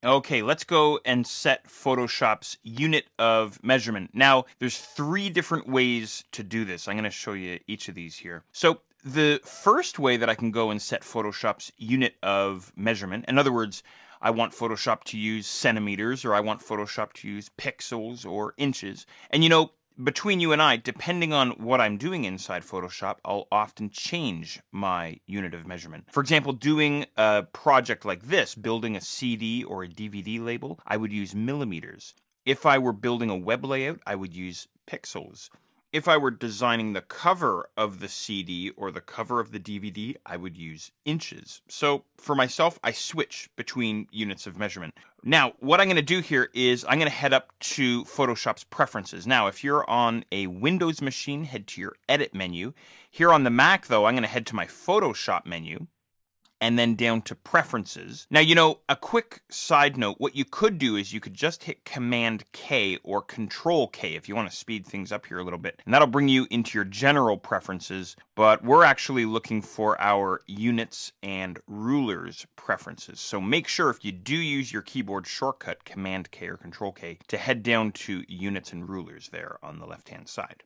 Okay, let's go and set Photoshop's unit of measurement. Now, there's three different ways to do this. I'm going to show you each of these here. So the first way that I can go and set Photoshop's unit of measurement, in other words, I want Photoshop to use centimeters, or I want Photoshop to use pixels or inches. And between you and I, depending on what I'm doing inside Photoshop, I'll often change my unit of measurement. For example, doing a project like this, building a CD or a DVD label, I would use millimeters. If I were building a web layout, I would use pixels. If I were designing the cover of the CD or the cover of the DVD, I would use inches. So for myself, I switch between units of measurement. Now, what I'm going to do here is I'm going to head up to Photoshop's preferences. Now, if you're on a Windows machine, head to your Edit menu. Here on the Mac, though, I'm going to head to my Photoshop menu and then down to Preferences. Now, a quick side note, what you could do is you could just hit Command K or Control K if you want to speed things up here a little bit. And that'll bring you into your general preferences, but we're actually looking for our units and rulers preferences. So make sure if you do use your keyboard shortcut, Command K or Control K, to head down to units and rulers there on the left-hand side.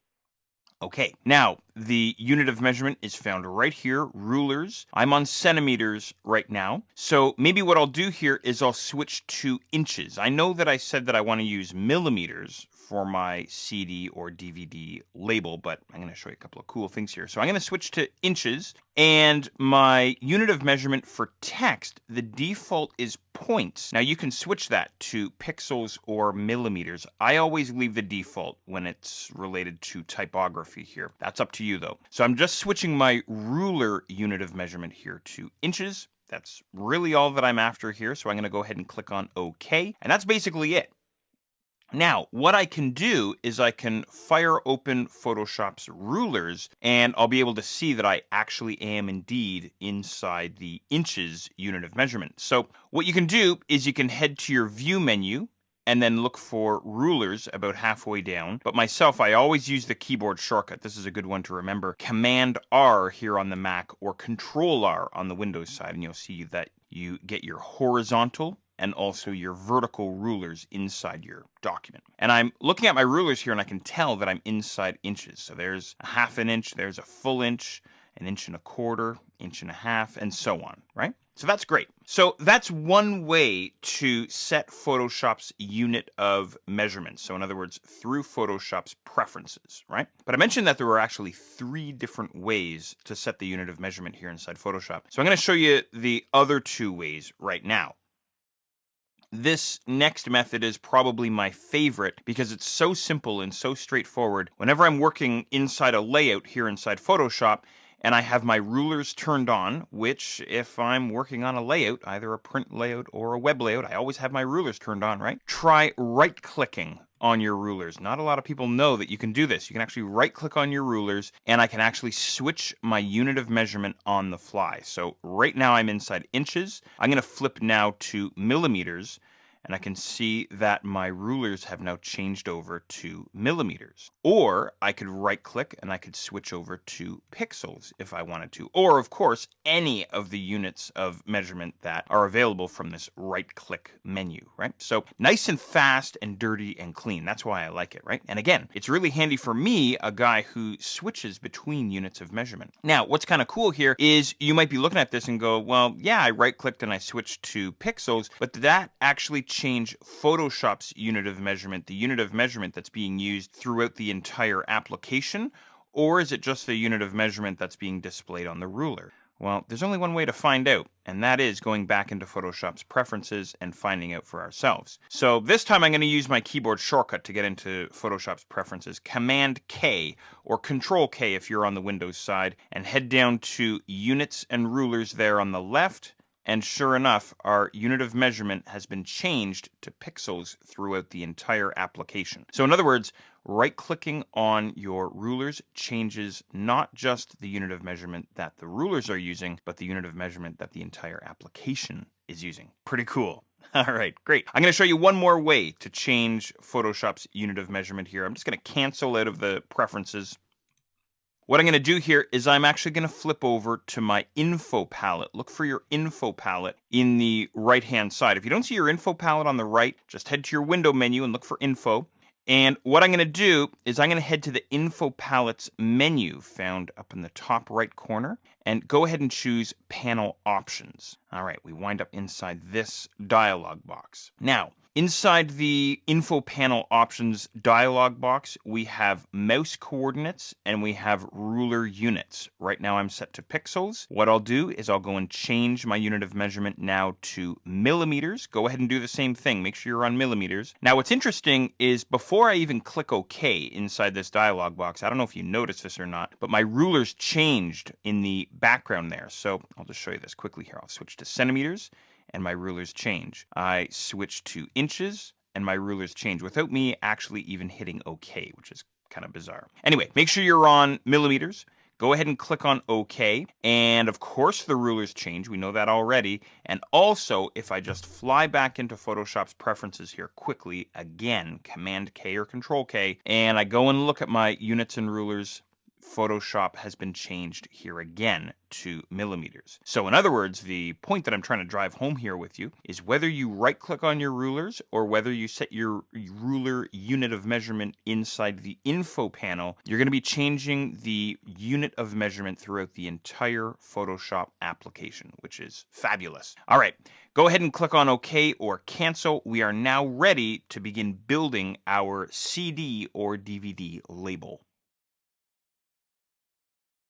Okay, now the unit of measurement is found right here, rulers. I'm on centimeters right now. So maybe what I'll do here is I'll switch to inches. I know that I said that I want to use millimeters for my CD or DVD label, but I'm going to show you a couple of cool things here. So I'm going to switch to inches, and my unit of measurement for text, the default is points. Now you can switch that to pixels or millimeters. I always leave the default when it's related to typography here. That's up to you though. So I'm just switching my ruler unit of measurement here to inches. That's really all that I'm after here. So I'm going to go ahead and click on OK. And that's basically it. Now, what I can do is I can fire open Photoshop's rulers, and I'll be able to see that I actually am indeed inside the inches unit of measurement. So what you can do is you can head to your View menu and then look for rulers about halfway down. But myself, I always use the keyboard shortcut. This is a good one to remember. Command R here on the Mac or Control R on the Windows side, and you'll see that you get your horizontal and also your vertical rulers inside your document. And I'm looking at my rulers here and I can tell that I'm inside inches. So there's a half an inch, there's a full inch, an inch and a quarter, inch and a half, and so on, right? So that's great. So that's one way to set Photoshop's unit of measurement. So in other words, through Photoshop's preferences, right? But I mentioned that there were actually three different ways to set the unit of measurement here inside Photoshop. So I'm going to show you the other two ways right now. This next method is probably my favorite because it's so simple and so straightforward. Whenever I'm working inside a layout here inside Photoshop and I have my rulers turned on, which if I'm working on a layout, either a print layout or a web layout, I always have my rulers turned on, right? Try right-clicking on your rulers. Not a lot of people know that you can do this. You can actually right-click on your rulers and I can actually switch my unit of measurement on the fly. So right now I'm inside inches. I'm going to flip now to millimeters, and I can see that my rulers have now changed over to millimeters. Or I could right click and I could switch over to pixels if I wanted to. Or of course, any of the units of measurement that are available from this right click menu, right? So nice and fast and dirty and clean. That's why I like it, right? And again, it's really handy for me, a guy who switches between units of measurement. Now, what's kind of cool here is you might be looking at this and go, well, yeah, I right clicked and I switched to pixels, but did that actually change Photoshop's unit of measurement, the unit of measurement that's being used throughout the entire application? Or is it just the unit of measurement that's being displayed on the ruler? Well, there's only one way to find out, and that is going back into Photoshop's preferences and finding out for ourselves. So this time I'm going to use my keyboard shortcut to get into Photoshop's preferences, Command K or Control K if you're on the Windows side, and head down to Units and Rulers there on the left. And sure enough, our unit of measurement has been changed to pixels throughout the entire application. So in other words, right-clicking on your rulers changes not just the unit of measurement that the rulers are using, but the unit of measurement that the entire application is using. Pretty cool. All right, great. I'm going to show you one more way to change Photoshop's unit of measurement here. I'm just going to cancel out of the preferences. what I'm going to do here is I'm actually going to flip over to my info palette. Look for your info palette in the right-hand side. If you don't see your info palette on the right, just head to your window menu and look for info. And what I'm going to do is I'm going to head to the info palettes menu found up in the top right corner and go ahead and choose panel options. All right, we wind up inside this dialog box. Now, inside the info panel options dialog box, we have mouse coordinates and we have ruler units. Right now I'm set to pixels. What I'll do is I'll go and change my unit of measurement now to millimeters. Go ahead and do the same thing. Make sure you're on millimeters. Now what's interesting is before I even click OK inside this dialog box, I don't know if you noticed this or not, but my rulers changed in the background there. So I'll just show you this quickly here. I'll switch to centimeters and my rulers change. I switch to inches and my rulers change without me actually even hitting OK, which is kind of bizarre. Anyway, make sure you're on millimeters. Go ahead and click on OK. And of course the rulers change. We know that already. And also, if I just fly back into Photoshop's preferences here quickly, again, Command K or Control K, and I go and look at my units and rulers, Photoshop has been changed here again to millimeters. So in other words, the point that I'm trying to drive home here with you is whether you right click on your rulers or whether you set your ruler unit of measurement inside the info panel, you're going to be changing the unit of measurement throughout the entire Photoshop application, which is fabulous. All right, go ahead and click on OK or cancel. We are now ready to begin building our CD or DVD label.